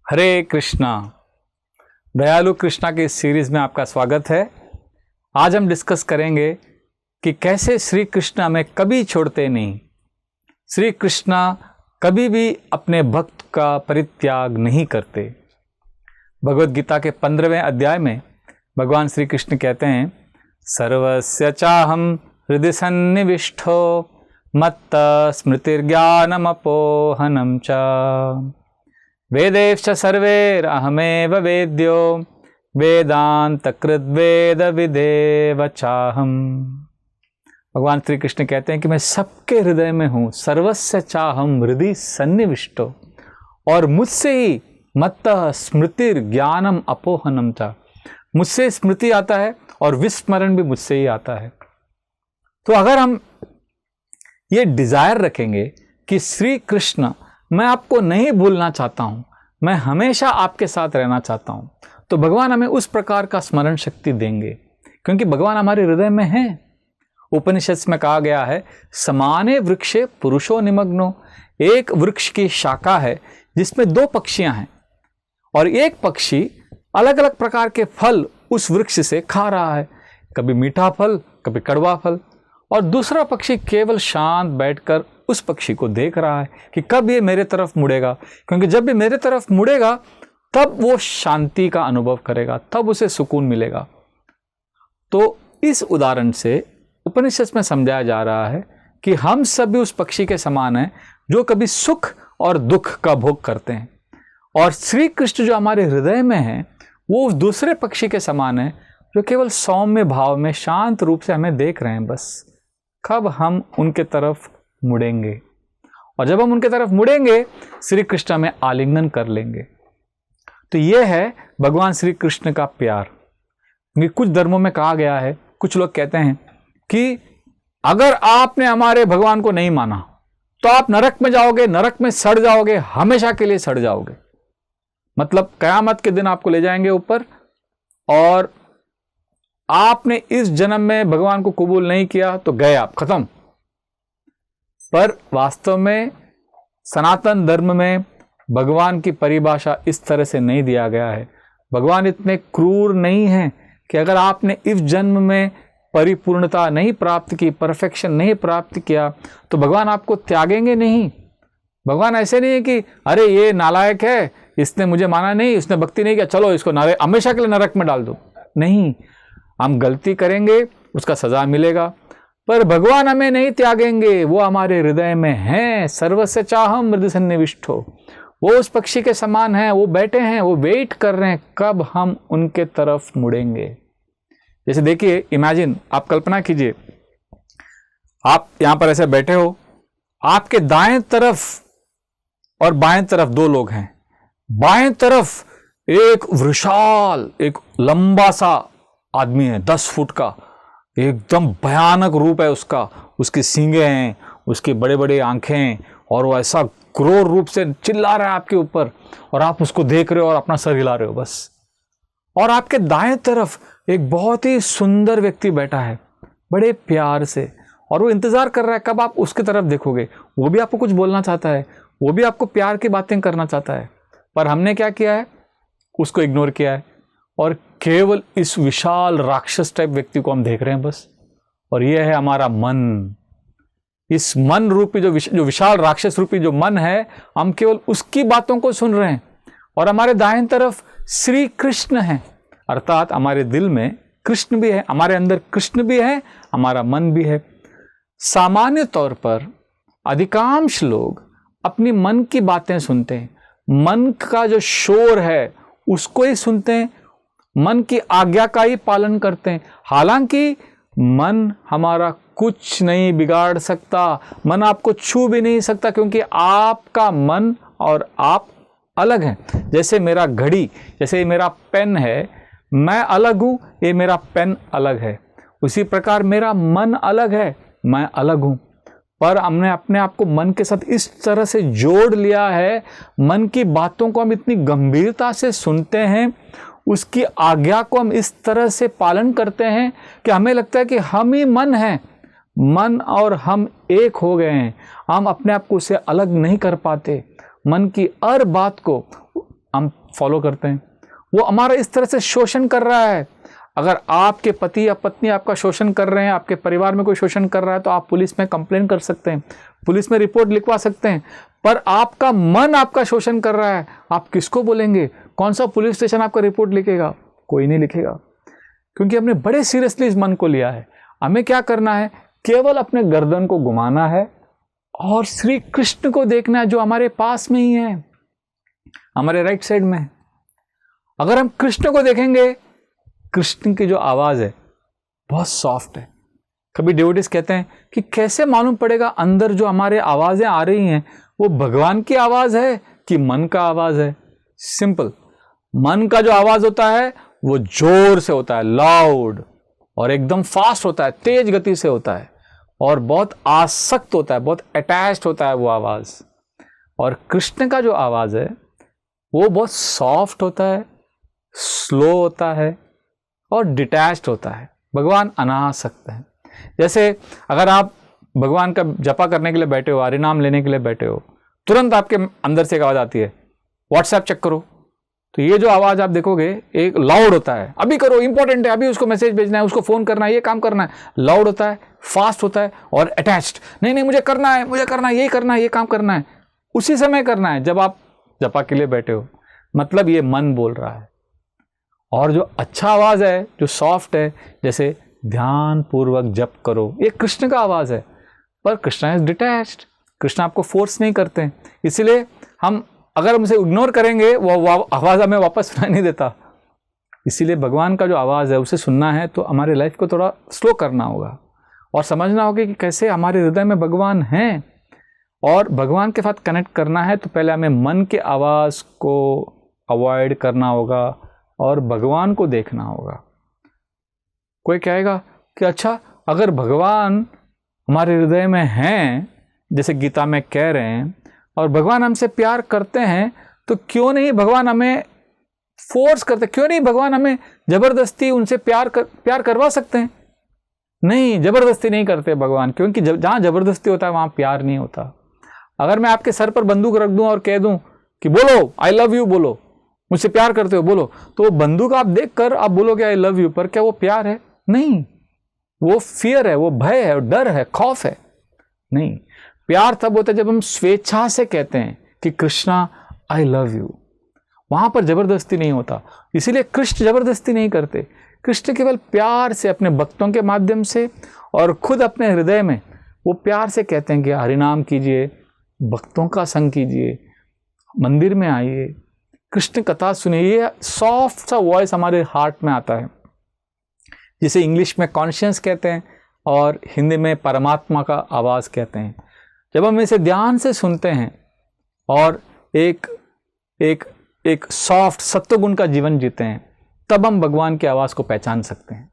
हरे कृष्णा। दयालु कृष्णा की इस सीरीज में आपका स्वागत है। आज हम डिस्कस करेंगे कि कैसे श्री कृष्ण हमें कभी छोड़ते नहीं। श्री कृष्णा कभी भी अपने भक्त का परित्याग नहीं करते। भगवद गीता के 15वें अध्याय में भगवान श्री कृष्ण कहते हैं, सर्वस्य चाहम हृदि सन्निविष्टो मत्त स्मृतिर्ज्ञानमपोहनं च वेदेश्च सर्वैरहमेव वेद्यो वेदांतकृद्वेद विदेव चाहम। भगवान श्री कृष्ण कहते हैं कि मैं सबके हृदय में हूँ। सर्वस्य चाहम हृदि सन्निविष्टो, और मुझसे ही मत्तः स्मृतिर ज्ञानम अपोहनम था। मुझसे स्मृति आता है और विस्मरण भी मुझसे ही आता है। तो अगर हम ये डिजायर रखेंगे कि श्री कृष्ण मैं आपको नहीं भूलना चाहता हूं, मैं हमेशा आपके साथ रहना चाहता हूं, तो भगवान हमें उस प्रकार का स्मरण शक्ति देंगे, क्योंकि भगवान हमारे हृदय में हैं। उपनिषद में कहा गया है, समाने वृक्षे पुरुषो निमग्नो। एक वृक्ष की शाखा है जिसमें दो पक्षियां हैं, और एक पक्षी अलग अलग प्रकार के फल उस वृक्ष से खा रहा है, कभी मीठा फल, कभी कड़वा फल, और दूसरा पक्षी केवल शांत बैठकर उस पक्षी को देख रहा है कि कब ये मेरे तरफ मुड़ेगा, क्योंकि जब ये मेरे तरफ मुड़ेगा तब वो शांति का अनुभव करेगा, तब उसे सुकून मिलेगा। तो इस उदाहरण से उपनिषद में समझाया जा रहा है कि हम सभी उस पक्षी के समान हैं जो कभी सुख और दुख का भोग करते हैं, और श्री कृष्ण जो हमारे हृदय में है वो उस दूसरे पक्षी के समान है जो केवल सौम्य भाव में शांत रूप से हमें देख रहे हैं। बस कब हम उनके तरफ मुड़ेंगे, और जब हम उनके तरफ मुड़ेंगे श्री कृष्ण में आलिंगन कर लेंगे। तो यह है भगवान श्री कृष्ण का प्यार। कुछ धर्मों में कहा गया है, कुछ लोग कहते हैं कि अगर आपने हमारे भगवान को नहीं माना तो आप नरक में जाओगे, नरक में सड़ जाओगे, हमेशा के लिए सड़ जाओगे। मतलब कयामत के दिन आपको ले जाएंगे ऊपर, और आपने इस जन्म में भगवान को कबूल नहीं किया तो गए आप, खत्म। पर वास्तव में सनातन धर्म में भगवान की परिभाषा इस तरह से नहीं दिया गया है। भगवान इतने क्रूर नहीं हैं कि अगर आपने इस जन्म में परिपूर्णता नहीं प्राप्त की, परफेक्शन नहीं प्राप्त किया, तो भगवान आपको त्यागेंगे नहीं। भगवान ऐसे नहीं है कि अरे ये नालायक है, इसने मुझे माना नहीं, उसने भक्ति नहीं किया, चलो इसको हमेशा के लिए नरक में डाल दो। नहीं, हम गलती करेंगे, उसका सजा मिलेगा, पर भगवान हमें नहीं त्यागेंगे। वो हमारे हृदय में हैं। सर्वस्य चाहम हृदि सन्निविष्टो, वो उस पक्षी के समान हैं। वो बैठे हैं, वो वेट कर रहे हैं कब हम उनके तरफ मुड़ेंगे। जैसे देखिए, इमेजिन, आप कल्पना कीजिए, आप यहां पर ऐसे बैठे हो, आपके दाएं तरफ और बाएं तरफ दो लोग हैं। बाएं तरफ एक विशाल, एक लंबा सा आदमी है, 10 फुट का, एकदम भयानक रूप है उसका, उसकी सींगे हैं, उसकी बड़े बड़े आंखें, और वो ऐसा क्रूर रूप से चिल्ला रहा है आपके ऊपर, और आप उसको देख रहे हो और अपना सर हिला रहे हो बस। और आपके दाएं तरफ एक बहुत ही सुंदर व्यक्ति बैठा है, बड़े प्यार से, और वो इंतजार कर रहा है कब आप उसकी तरफ देखोगे। वो भी आपको कुछ बोलना चाहता है, वो भी आपको प्यार की बातें करना चाहता है, पर हमने क्या किया है, उसको इग्नोर किया है, और केवल इस विशाल राक्षस टाइप व्यक्ति को हम देख रहे हैं बस। और यह है हमारा मन। इस मन रूपी जो विशाल राक्षस रूपी जो मन है, हम केवल उसकी बातों को सुन रहे हैं। और हमारे दाहिने तरफ श्री कृष्ण है, अर्थात हमारे दिल में कृष्ण भी है, हमारे अंदर कृष्ण भी है, हमारा मन भी है। सामान्य तौर पर अधिकांश लोग अपनी मन की बातें सुनते हैं, मन का जो शोर है उसको ही सुनते हैं, मन की आज्ञा का ही पालन करते हैं। हालांकि मन हमारा कुछ नहीं बिगाड़ सकता, मन आपको छू भी नहीं सकता, क्योंकि आपका मन और आप अलग हैं। जैसे मेरा घड़ी, जैसे मेरा पेन है, मैं अलग हूं, ये मेरा पेन अलग है, उसी प्रकार मेरा मन अलग है, मैं अलग हूं। पर हमने अपने आप को मन के साथ इस तरह से जोड़ लिया है, मन की बातों को हम इतनी गंभीरता से सुनते हैं, उसकी आज्ञा को हम इस तरह से पालन करते हैं कि हमें लगता है कि हम ही मन हैं, मन और हम एक हो गए हैं। हम अपने आप को उससे अलग नहीं कर पाते। मन की हर बात को हम फॉलो करते हैं, वो हमारा इस तरह से शोषण कर रहा है। अगर आपके पति या पत्नी आपका शोषण कर रहे हैं, आपके परिवार में कोई शोषण कर रहा है, तो आप पुलिस में कंप्लेन कर सकते हैं, पुलिस में रिपोर्ट लिखवा सकते हैं। पर आपका मन आपका शोषण कर रहा है, आप किसको बोलेंगे? कौन सा पुलिस स्टेशन आपका रिपोर्ट लिखेगा? कोई नहीं लिखेगा, क्योंकि हमने बड़े सीरियसली इस मन को लिया है। हमें क्या करना है? केवल अपने गर्दन को घुमाना है और श्री कृष्ण को देखना है, जो हमारे पास में ही है, हमारे राइट साइड में। अगर हम कृष्ण को देखेंगे, कृष्ण की जो आवाज है बहुत सॉफ्ट है। कभी डिवोटीज कहते हैं कि कैसे मालूम पड़ेगा अंदर जो हमारे आवाजें आ रही हैं वो भगवान की आवाज है कि मन का आवाज है? सिंपल, मन का जो आवाज होता है वो जोर से होता है, लाउड, और एकदम फास्ट होता है, तेज गति से होता है, और बहुत आसक्त होता है, बहुत अटैच्ड होता है वो आवाज। और कृष्ण का जो आवाज है वो बहुत सॉफ्ट होता है, स्लो होता है और डिटैच्ड होता है। भगवान अनासक्त है। जैसे अगर आप भगवान का जपा करने के लिए बैठे हो, हरिनाम लेने के लिए बैठे हो, तुरंत आपके अंदर से एक आवाज आती है, व्हाट्सएप चेक करो। तो ये जो आवाज आप देखोगे एक लाउड होता है, अभी करो, इंपॉर्टेंट है, अभी उसको मैसेज भेजना है, उसको फोन करना है, ये काम करना है। लाउड होता है, फास्ट होता है और अटैच्ड। नहीं नहीं, मुझे करना है, मुझे करना है, ये करना है, ये काम करना है, उसी समय करना है जब आप जपा के लिए बैठे हो। मतलब ये मन बोल रहा है। और जो अच्छा आवाज है, जो सॉफ्ट है, जैसे ध्यान पूर्वक जप करो, ये कृष्ण का आवाज है। पर कृष्ण इज डिटैच्ड, कृष्ण आपको फोर्स नहीं करते, इसलिए हम अगर हम उसे इग्नोर करेंगे वो आवाज हमें वापस सुनाई नहीं देता। इसीलिए भगवान का जो आवाज है उसे सुनना है तो हमारे लाइफ को थोड़ा स्लो करना होगा और समझना होगा कि कैसे हमारे हृदय में भगवान हैं, और भगवान के साथ कनेक्ट करना है तो पहले हमें मन के आवाज को अवॉइड करना होगा और भगवान को देखना होगा। कोई कहेगा कि अच्छा, अगर भगवान हमारे हृदय में हैं, जैसे गीता में कह रहे हैं, और भगवान हमसे प्यार करते हैं, तो क्यों नहीं भगवान हमें फोर्स करते, क्यों नहीं भगवान हमें जबरदस्ती उनसे प्यार करवा सकते हैं? नहीं, जबरदस्ती नहीं करते भगवान, क्योंकि जहां जबरदस्ती होता है वहां प्यार नहीं होता। अगर मैं आपके सर पर बंदूक रख दूं और कह दूं कि बोलो आई लव यू, बोलो मुझसे प्यार करते हो, बोलो, तो वो बंदूक आप देखकर आप बोलोगे आई लव यू, पर क्या वो प्यार है? नहीं, वो फियर है, वो भय है, डर है, खौफ है। नहीं, प्यार तब होता है जब हम स्वेच्छा से कहते हैं कि कृष्णा आई लव यू, वहां पर जबरदस्ती नहीं होता। इसीलिए कृष्ण जबरदस्ती नहीं करते, कृष्ण केवल प्यार से अपने भक्तों के माध्यम से और खुद अपने हृदय में वो प्यार से कहते हैं कि हरिनाम कीजिए, भक्तों का संग कीजिए, मंदिर में आइए, कृष्ण कथा सुनिए। ये सॉफ्ट सा वॉइस हमारे हार्ट में आता है, जिसे इंग्लिश में कॉन्शियस कहते हैं और हिंदी में परमात्मा का आवाज कहते हैं। जब हम इसे ध्यान से सुनते हैं और एक सॉफ्ट सत्वगुण का जीवन जीते हैं, तब हम भगवान की आवाज को पहचान सकते हैं।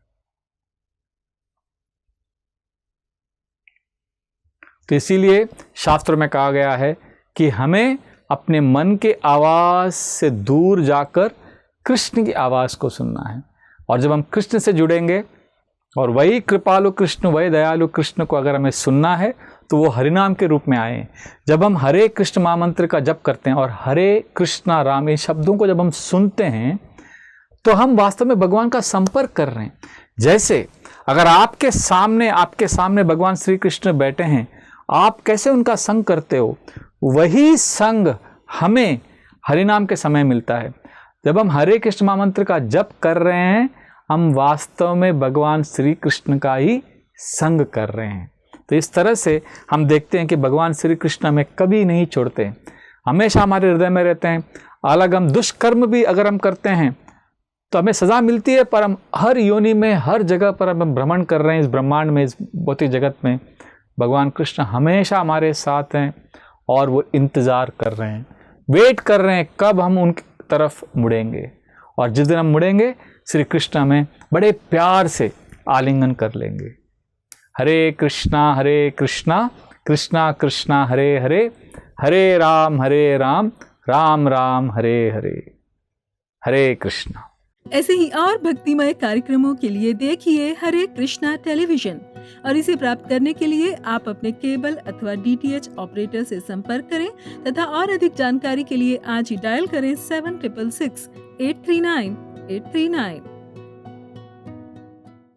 तो इसीलिए शास्त्रों में कहा गया है कि हमें अपने मन के आवाज से दूर जाकर कृष्ण की आवाज को सुनना है। और जब हम कृष्ण से जुड़ेंगे और वही कृपालु कृष्ण, वही दयालु कृष्ण को अगर हमें सुनना है तो वो हरिनाम के रूप में आए। जब हम हरे कृष्ण महामंत्र का जप करते हैं और हरे कृष्णा राम, ये शब्दों को जब हम सुनते हैं तो हम वास्तव में भगवान का संपर्क कर रहे हैं। जैसे अगर आपके सामने भगवान श्री कृष्ण बैठे हैं, आप कैसे उनका संग करते हो, वही संग हमें हरिनाम के समय मिलता है। जब हम हरे कृष्ण महामंत्र का जप कर रहे हैं, हम वास्तव में भगवान श्री कृष्ण का ही संग कर रहे हैं। तो इस तरह से हम देखते हैं कि भगवान श्री कृष्ण हमें कभी नहीं छोड़ते, हमेशा हमारे हृदय में रहते हैं। अलग हम दुष्कर्म भी अगर हम करते हैं तो हमें सजा मिलती है, पर हम हर योनि में, हर जगह पर हम भ्रमण कर रहे हैं, इस ब्रह्मांड में, इस भौतिक जगत में भगवान कृष्ण हमेशा हमारे साथ हैं और वो इंतज़ार कर रहे हैं, वेट कर रहे हैं कब हम उनकी तरफ मुड़ेंगे। और जिस दिन हम मुड़ेंगे, श्री कृष्ण हमें बड़े प्यार से आलिंगन कर लेंगे। हरे कृष्णा कृष्णा कृष्णा हरे हरे, हरे राम राम राम हरे हरे। हरे कृष्णा। ऐसे ही और भक्तिमय कार्यक्रमों के लिए देखिए हरे कृष्णा टेलीविजन। और इसे प्राप्त करने के लिए आप अपने केबल अथवा DTH ऑपरेटर से संपर्क करें तथा और अधिक जानकारी के लिए आज ही डायल करें 7666 839 839।